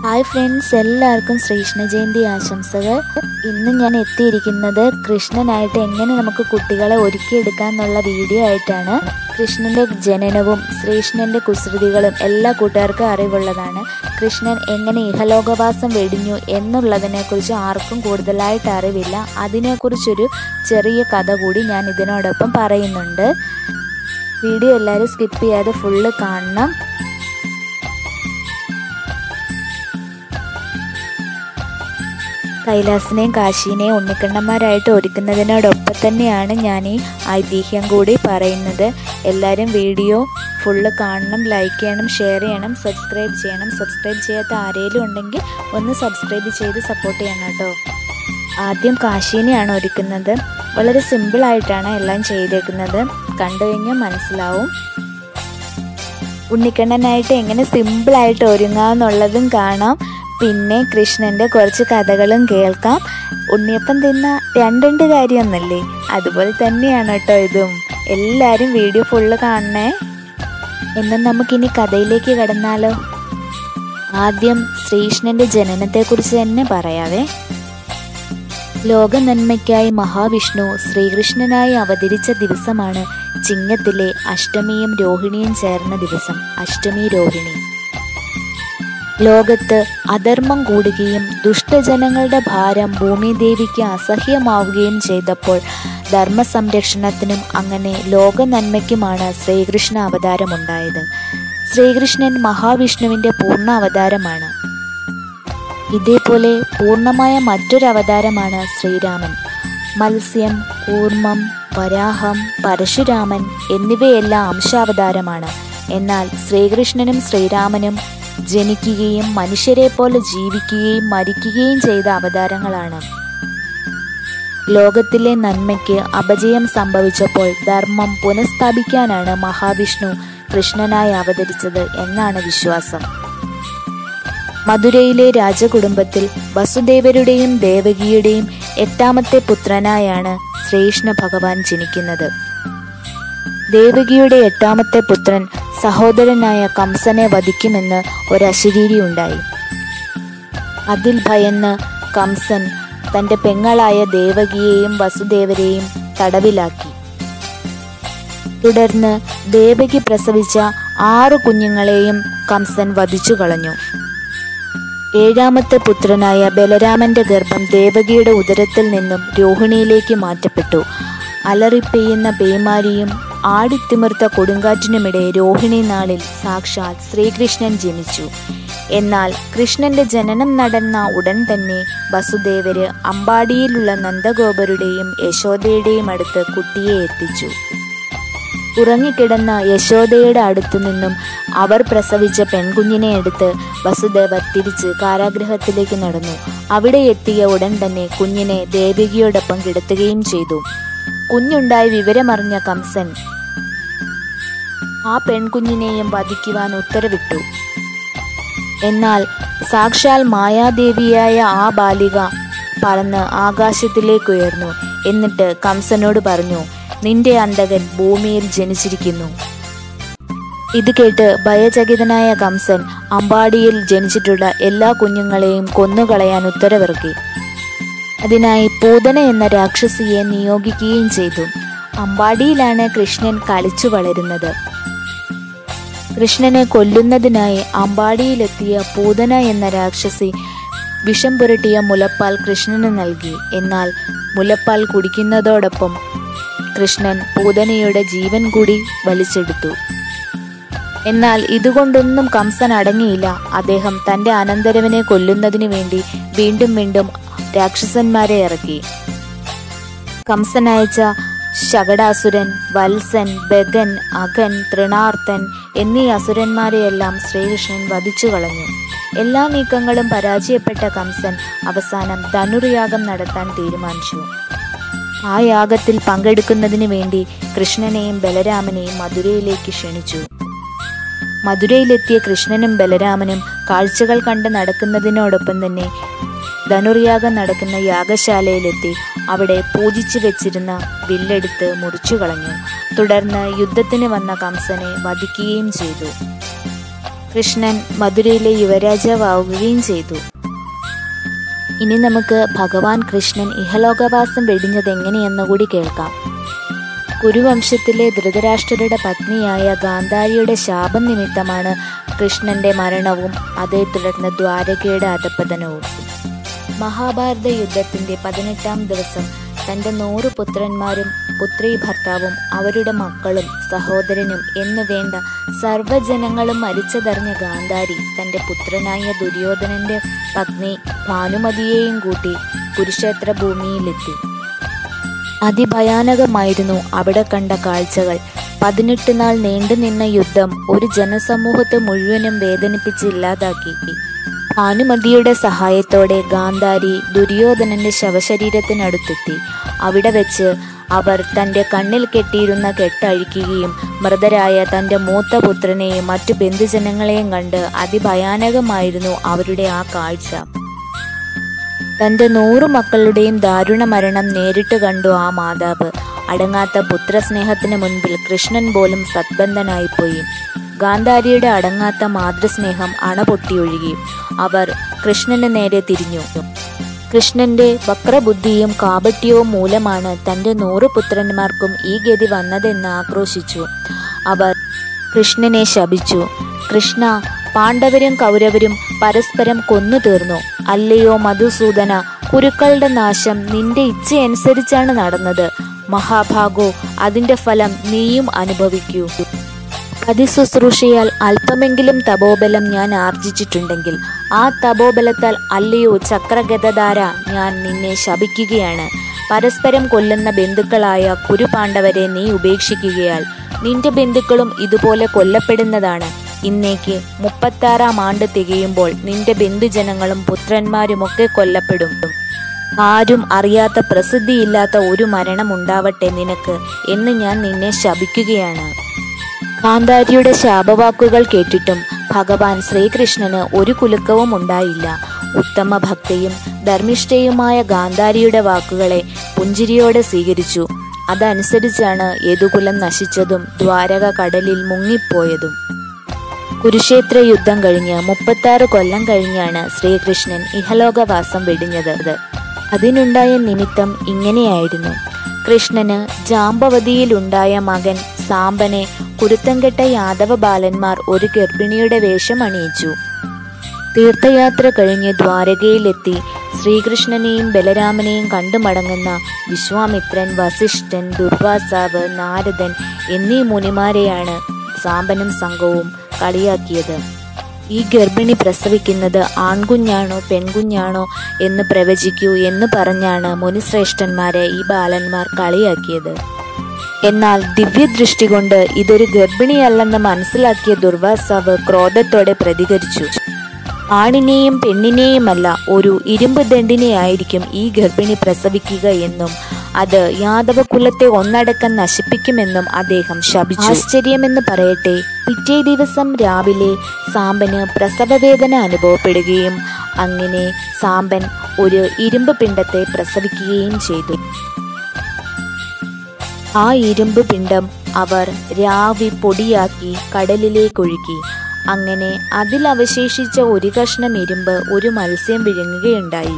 Hi friends, എല്ലാവർക്കും ശ്രീകൃഷ്ണ ജയന്തി ആശംസകൾ. ഇന്ന് ഞാൻ എത്തിയിരിക്കുന്നത് കൃഷ്ണനായിട്ട് എങ്ങനെ നമുക്ക് കുട്ടികളെ ഒരുക്കിയെടുക്കാം എന്നുള്ള വീഡിയോ ആയിട്ടാണ്. കൃഷ്ണൻ്റെ ജനനവും ശ്രീകൃഷ്ണൻ്റെ കുസൃതികളും എല്ലാ കൂട്ടുകാർക്കും അറിവുള്ളതാണ്. കൃഷ്ണൻ എങ്ങനെ ഇഹലോകവാസം വെടിഞ്ഞു എന്നുള്ളതിനെക്കുറിച്ച് ആർക്കും കൂടുതലായിട്ട് അറിവില്ല. അതിനെക്കുറിച്ചൊരു ചെറിയ കഥ കൂടി ഞാൻ ഇതിനോടൊപ്പം പറയുന്നുണ്ട്. വീഡിയോ എല്ലാവരും സ്കിപ്പ് ചെയ്യാതെ ഫുള്ള് കാണണം. കൈലാസനെയും കാശിനെയും ഉണ്ണിക്കണ്ണന്മാരായിട്ട് ഒരുക്കുന്നതിനോടൊപ്പം തന്നെയാണ് ഞാൻ ഈ ഐതിഹ്യം കൂടി പറയുന്നത്. എല്ലാവരും വീഡിയോ ഫുള്ള് കാണണം, ലൈക്ക് ചെയ്യണം, ഷെയർ ചെയ്യണം, സബ്സ്ക്രൈബ് ചെയ്യണം. സബ്സ്ക്രൈബ് ചെയ്യാത്ത ആരെങ്കിലും ഉണ്ടെങ്കിൽ ഒന്ന് സബ്സ്ക്രൈബ് ചെയ്ത് സപ്പോർട്ട് ചെയ്യണം കേട്ടോ. ആദ്യം കാശിനെയാണ് ഒരുക്കുന്നത്. വളരെ സിമ്പിളായിട്ടാണ് എല്ലാം ചെയ്തേക്കുന്നത്. കണ്ടു കഴിഞ്ഞാൽ മനസ്സിലാവും. ഉണ്ണിക്കണ്ണനായിട്ട് എങ്ങനെ സിമ്പിളായിട്ട് ഒരുങ്ങാമെന്നുള്ളതും കാണാം. പിന്നെ കൃഷ്ണൻ്റെ കുറച്ച് കഥകളും കേൾക്കാം. ഉണ്ണിയപ്പം തിന്ന രണ്ട് കാര്യമൊന്നല്ലേ, അതുപോലെ തന്നെയാണ് കേട്ടോ ഇതും. എല്ലാവരും വീഡിയോ ഫുള്ള് കാണണേ. എന്നാൽ നമുക്കിനി കഥയിലേക്ക് കടന്നാലോ. ആദ്യം ശ്രീകൃഷ്ണൻ്റെ ജനനത്തെക്കുറിച്ച് തന്നെ പറയാവേ. ലോക നന്മയ്ക്കായി മഹാവിഷ്ണു ശ്രീകൃഷ്ണനായി അവതരിച്ച ദിവസമാണ് ചിങ്ങത്തിലെ അഷ്ടമിയും രോഹിണിയും ചേർന്ന ദിവസം, അഷ്ടമി രോഹിണി. ലോകത്ത് അധർമ്മം കൂടുകയും ദുഷ്ടജനങ്ങളുടെ ഭാരം ഭൂമിദേവിക്ക് അസഹ്യമാവുകയും ചെയ്തപ്പോൾ ധർമ്മസംരക്ഷണത്തിനും അങ്ങനെ ലോക നന്മയ്ക്കുമാണ് ശ്രീകൃഷ്ണ അവതാരമുണ്ടായത്. ശ്രീകൃഷ്ണൻ മഹാവിഷ്ണുവിൻ്റെ പൂർണ്ണ അവതാരമാണ്. ഇതേപോലെ പൂർണ്ണമായ മറ്റൊരു അവതാരമാണ് ശ്രീരാമൻ. മത്സ്യം, കൂർമ്മം, വരാഹം, പരശുരാമൻ എന്നിവയെല്ലാം അംശാവതാരമാണ്. എന്നാൽ ശ്രീകൃഷ്ണനും ശ്രീരാമനും ജനിക്കുകയും മനുഷ്യരെ പോലെ ജീവിക്കുകയും മരിക്കുകയും ചെയ്ത അവതാരങ്ങളാണ്. ലോകത്തിലെ നന്മയ്ക്ക് അപജയം സംഭവിച്ചപ്പോൾ ധർമ്മം പുനഃസ്ഥാപിക്കാനാണ് മഹാവിഷ്ണു കൃഷ്ണനായി അവതരിച്ചത് എന്നാണ് വിശ്വാസം. മധുരയിലെ രാജകുടുംബത്തിൽ വസുദേവരുടെയും ദേവകിയുടെയും 8ാമത്തെ പുത്രനായാണ് ശ്രീകൃഷ്ണ ഭഗവാൻ ജനിക്കുന്നത്. ദേവകിയുടെ 8ാമത്തെ പുത്രൻ സഹോദരനായ കംസനെ വധിക്കുമെന്ന് ഒരശരീരി ഉണ്ടായി. അതിൽ ഭയന്ന് കംസൻ തൻ്റെ പെങ്ങളായ ദേവകിയെയും വസുദേവരെയും തടവിലാക്കി. തുടർന്ന് ദേവകി പ്രസവിച്ച 6 കുഞ്ഞുങ്ങളെയും കംസൻ വധിച്ചു കളഞ്ഞു. 7ാമത്തെ പുത്രനായ ബലരാമന്റെ ഗർഭം ദേവകിയുടെ ഉദരത്തിൽ നിന്നും രോഹിണിയിലേക്ക് മാറ്റപ്പെട്ടു. അലറിപ്പെയ്യുന്ന പേമാരിയും ആടിത്തിമിർത്ത കൊടുങ്കാറ്റിനുമിടെ രോഹിണി നാളിൽ സാക്ഷാൽ ശ്രീകൃഷ്ണൻ ജനിച്ചു. എന്നാൽ കൃഷ്ണന്റെ ജനനം നടന്ന ഉടൻ തന്നെ വസുദേവര് അമ്പാടിയിലുള്ള നന്ദഗോപരുടെയും യശോദയുടെയും അടുത്ത് കുട്ടിയെ എത്തിച്ചു. ഉറങ്ങിക്കിടന്ന യശോദയുടെ അടുത്തു നിന്നും അവർ പ്രസവിച്ച പെൺകുഞ്ഞിനെ എടുത്ത് വസുദേവർ തിരിച്ച് കാരാഗൃഹത്തിലേക്ക് നടന്നു. അവിടെ എത്തിയ ഉടൻ തന്നെ കുഞ്ഞിനെ ദേവകിയോടൊപ്പം കിടത്തുകയും ചെയ്തു. കുഞ്ഞുണ്ടായി വിവരമറിഞ്ഞ കംസൻ ആ പെൺകുഞ്ഞിനെയും വധിക്കുവാൻ ഉത്തരവിട്ടു. എന്നാൽ സാക്ഷാൽ മായാദേവിയായ ആ ബാലിക പറന്ന് ആകാശത്തിലേക്കുയർന്നു. എന്നിട്ട് കംസനോട് പറഞ്ഞു, നിന്റെ അന്തകൻ ഭൂമിയിൽ ജനിച്ചിരിക്കുന്നു. ഇത് കേട്ട് ഭയചകിതനായ കംസൻ അമ്പാടിയിൽ ജനിച്ചിട്ടുള്ള എല്ലാ കുഞ്ഞുങ്ങളെയും കൊന്നുകളയാൻ ഉത്തരവിറക്കി. അതിനായി പൂതന എന്ന രാക്ഷസിയെ നിയോഗിക്കുകയും ചെയ്തു. അമ്പാടിയിലാണ് കൃഷ്ണൻ കളിച്ചു വളരുന്നത്. കൃഷ്ണനെ കൊല്ലുന്നതിനായി അമ്പാടിയിലെത്തിയ പൂതന എന്ന രാക്ഷസി വിഷം പുരട്ടിയ മുലപ്പാൽ കൃഷ്ണന് നൽകി. എന്നാൽ മുലപ്പാൽ കുടിക്കുന്നതോടൊപ്പം കൃഷ്ണൻ പൂതനയുടെ ജീവൻ കൂടി വലിച്ചെടുത്തു. എന്നാൽ ഇതുകൊണ്ടൊന്നും കംസൻ അടങ്ങിയില്ല. അദ്ദേഹം തൻ്റെ അനന്തരവനെ കൊല്ലുന്നതിനു വേണ്ടി വീണ്ടും വീണ്ടും രാക്ഷസന്മാരെ ഇറക്കി. കംസൻ അയച്ച ശകടാസുരൻ, വത്സൻ, ബഗൻ, അഘൻ, തൃണാർത്തൻ എന്നീ അസുരന്മാരെയെല്ലാം ശ്രീകൃഷ്ണൻ വധിച്ചു കളഞ്ഞു. എല്ലാ നീക്കങ്ങളും പരാജയപ്പെട്ട കംസൻ അവസാനം ധനുർയാഗം നടത്താൻ തീരുമാനിച്ചു. ആ യാഗത്തിൽ പങ്കെടുക്കുന്നതിന് വേണ്ടി കൃഷ്ണനെയും ബലരാമനെയും മധുരയിലേക്ക് ക്ഷണിച്ചു. മധുരയിലെത്തിയ കൃഷ്ണനും ബലരാമനും കാഴ്ചകൾ കണ്ട് നടക്കുന്നതിനോടൊപ്പം തന്നെ ധനുർയാഗം നടക്കുന്ന യാഗശാലയിലെത്തി അവിടെ പൂജിച്ചു വെച്ചിരുന്ന വില്ലെടുത്ത് മുറിച്ചു കളഞ്ഞു. തുടർന്ന് യുദ്ധത്തിന് വന്ന കംസനെ വധിക്കുകയും ചെയ്തു. കൃഷ്ണൻ മധുരയിലെ യുവരാജാവുകയും ചെയ്തു. ഇനി നമുക്ക് ഭഗവാൻ കൃഷ്ണൻ ഇഹലോകവാസം വെടിഞ്ഞത് എങ്ങനെയെന്നുകൂടി കേൾക്കാം. കുരുവംശത്തിലെ ധൃതരാഷ്ട്രരുടെ പത്നിയായ ഗാന്ധാരിയുടെ ശാപം നിമിത്തമാണ് കൃഷ്ണന്റെ മരണവും അതേ തുടർന്ന് ദ്വാരകയുടെ അധപതനവും. മഹാഭാരത യുദ്ധത്തിന്റെ 18-ാം ദിവസം തന്റെ 100 പുത്രന്മാരും പുത്രീ ഭർത്താവും അവരുടെ മക്കളും സഹോദരനും എന്നു വേണ്ട സർവ്വജനങ്ങളും മരിച്ചതറിഞ്ഞ ഗാന്ധാരി തന്റെ പുത്രനായ ദുര്യോധനന്റെ പത്നി ഭാനുമതിയെയും കൂട്ടി കുരുക്ഷേത്ര ഭൂമിയിലെത്തി. അതിഭയാനകമായിരുന്നു അവിടെ കണ്ട കാഴ്ചകൾ. 18 നാൾ നീണ്ടുനിന്ന യുദ്ധം ഒരു ജനസമൂഹത്തെ മുഴുവനും വേദനിപ്പിച്ച് ഇല്ലാതാക്കി. ഭാനുമതിയുടെ സഹായത്തോടെ ഗാന്ധാരി ദുര്യോധനന്റെ ശവശരീരത്തിനടുത്തെത്തി. അവിടെ വെച്ച് അവർ തന്റെ കണ്ണിൽ കെട്ടിയിരുന്ന കെട്ടഴിക്കുകയും മൃതരായ തന്റെ മൂത്ത പുത്രനെയും മറ്റു ബന്ധുജനങ്ങളെയും കണ്ട് അതിഭയാനകമായിരുന്നു അവരുടെ ആ കാഴ്ച. തന്റെ 100 മക്കളുടെയും ദാരുണ മരണം നേരിട്ട് കണ്ടു ആ മാതാവ്. അടങ്ങാത്ത പുത്രസ്നേഹത്തിന് മുൻപിൽ കൃഷ്ണൻ പോലും സദ്ബന്ധനായിപ്പോയി. ഗാന്ധാരിയുടെ അടങ്ങാത്ത മാതൃസ്നേഹം അണപൊട്ടിയൊഴുകി. അവർ കൃഷ്ണന് നേരെ തിരിഞ്ഞു. കൃഷ്ണന്റെ വക്രബുദ്ധിയും കാപട്യവും മൂലമാണ് തന്റെ 100 പുത്രന്മാർക്കും ഈ ഗതി വന്നതെന്ന് ആക്രോശിച്ചു. അവർ കൃഷ്ണനെ ശപിച്ചു. കൃഷ്ണ, പാണ്ഡവരും കൗരവരും പരസ്പരം കൊന്നു തീർന്നു. അല്ലയോ മധുസൂദന, കുരുക്കളുടെ നാശം നിന്റെ ഇച്ഛയനുസരിച്ചാണ് നടന്നത്. മഹാഭാഗോ, അതിന്റെ ഫലം നീയും അനുഭവിക്കൂ. അതിശുശ്രൂഷയാൽ അല്പമെങ്കിലും തപോബലം ഞാൻ ആർജിച്ചിട്ടുണ്ടെങ്കിൽ ആ തപോബലത്താൽ അല്ലയോ ചക്രഗതധാര, ഞാൻ നിന്നെ ശപിക്കുകയാണ്. പരസ്പരം കൊല്ലുന്ന ബന്ധുക്കളായ കുരുപാണ്ഡവരെ നീ ഉപേക്ഷിക്കുകയാൽ നിന്റെ ബന്ധുക്കളും ഇതുപോലെ കൊല്ലപ്പെടുന്നതാണ്. ഇന്നേക്ക് 36-ാം ആണ്ട് തികയുമ്പോൾ നിന്റെ ബന്ധുജനങ്ങളും പുത്രന്മാരുമൊക്കെ കൊല്ലപ്പെടും. ആരും അറിയാത്ത പ്രസിദ്ധിയില്ലാത്ത ഒരു മരണം ഉണ്ടാവട്ടെ നിനക്ക് എന്ന് ഞാൻ നിന്നെ ശപിക്കുകയാണ്. ഗാന്ധാരിയുടെ ശാപവാക്കുകൾ കേട്ടിട്ടും ഭഗവാൻ ശ്രീകൃഷ്ണന് ഒരു കുലുക്കവും ഉണ്ടായില്ല. ഉത്തമ ഭക്തയും ധർമ്മിഷ്ഠയുമായ ഗാന്ധാരിയുടെ വാക്കുകളെ പുഞ്ചിരിയോടെ സ്വീകരിച്ചു. അതനുസരിച്ചാണ് യദുകുലം നശിച്ചതും ദ്വാരക കടലിൽ മുങ്ങിപ്പോയതും. കുരുക്ഷേത്ര യുദ്ധം കഴിഞ്ഞ് 36 കൊല്ലം കഴിഞ്ഞാണ് ശ്രീകൃഷ്ണൻ ഇഹലോകവാസം വെടിഞ്ഞത്. അതിനുണ്ടായ നിമിത്തം ഇങ്ങനെയായിരുന്നു. കൃഷ്ണന് ജാമ്പവതിയിലുണ്ടായ മകൻ സാമ്പനെ കുരുത്തം കെട്ട യാദവ ബാലന്മാർ ഒരു ഗർഭിണിയുടെ വേഷം അണിയിച്ചു. തീർത്ഥയാത്ര കഴിഞ്ഞ് ദ്വാരകയിലെത്തി ശ്രീകൃഷ്ണനെയും ബലരാമനെയും കണ്ടു മടങ്ങുന്ന വിശ്വാമിത്രൻ, വസിഷ്ഠൻ, ദുർവാസാവ്, നാരദൻ എന്നീ മുനിമാരെയാണ് സാമ്പനും സംഘവും കളിയാക്കിയത്. ഈ ഗർഭിണി പ്രസവിക്കുന്നത് ആൺകുഞ്ഞാണോ പെൺകുഞ്ഞാണോ എന്ന് പ്രവചിക്കൂ എന്ന് പറഞ്ഞാണ് മുനിശ്രേഷ്ഠന്മാരെ ഈ ബാലന്മാർ കളിയാക്കിയത്. എന്നാൽ ദിവ്യദൃഷ്ടി കൊണ്ട് ഇതൊരു ഗർഭിണിയല്ലെന്ന് മനസ്സിലാക്കിയ ദുർവാസാവ് ക്രോധത്തോടെ പ്രതികരിച്ചു. ആണിനെയും പെണ്ണിനെയുമല്ല, ഒരു ഇരുമ്പ് ദണ്ഡിനെയായിരിക്കും ഈ ഗർഭിണി പ്രസവിക്കുക എന്നും അത് യാദവ കുലത്തെ ഒന്നടക്കം നശിപ്പിക്കുമെന്നും അദ്ദേഹം ശപിച്ചു. ആശ്ചര്യമെന്ന് പറയട്ടെ, പിറ്റേ ദിവസം രാവിലെ സാമ്പന് പ്രസവവേദന അനുഭവപ്പെടുകയും അങ്ങനെ സാമ്പൻ ഒരു ഇരുമ്പ് പിണ്ടത്തെ പ്രസവിക്കുകയും ചെയ്തു. ആ ഇരുമ്പ് പിണ്ടം അവർ രാവി പൊടിയാക്കി കടലിലേക്കൊഴുക്കി. അങ്ങനെ അതിലവശേഷിച്ച ഒരു കഷ്ണം ഇരുമ്പ് ഒരു മത്സ്യം വിഴുങ്ങുകയുണ്ടായി.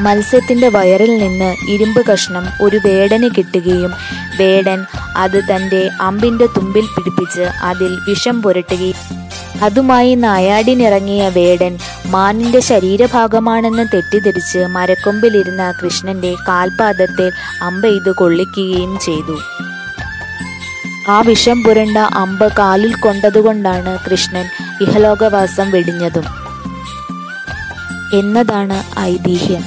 മത്സ്യത്തിന്റെ വയറിൽ നിന്ന് ഇരുമ്പ് കഷ്ണം ഒരു വേടന് കിട്ടുകയും വേടൻ അത് തന്റെ അമ്പിന്റെ തുമ്പിൽ പിടിപ്പിച്ച് അതിൽ വിഷം പുരട്ടുകയും അതുമായി നായാടിനിറങ്ങിയ വേടൻ മാനിന്റെ ശരീരഭാഗമാണെന്ന് തെറ്റിദ്ധരിച്ച് മരക്കൊമ്പിലിരുന്ന കൃഷ്ണന്റെ കാൽപാദത്തിൽ അമ്പെയ്ത് കൊള്ളിക്കുകയും ചെയ്തു. ആ വിഷം പുരണ്ട അമ്പ് കാലിൽ കൊണ്ടതുകൊണ്ടാണ് കൃഷ്ണൻ ഇഹലോകവാസം വെടിഞ്ഞതും എന്നതാണ് ഐതിഹ്യം.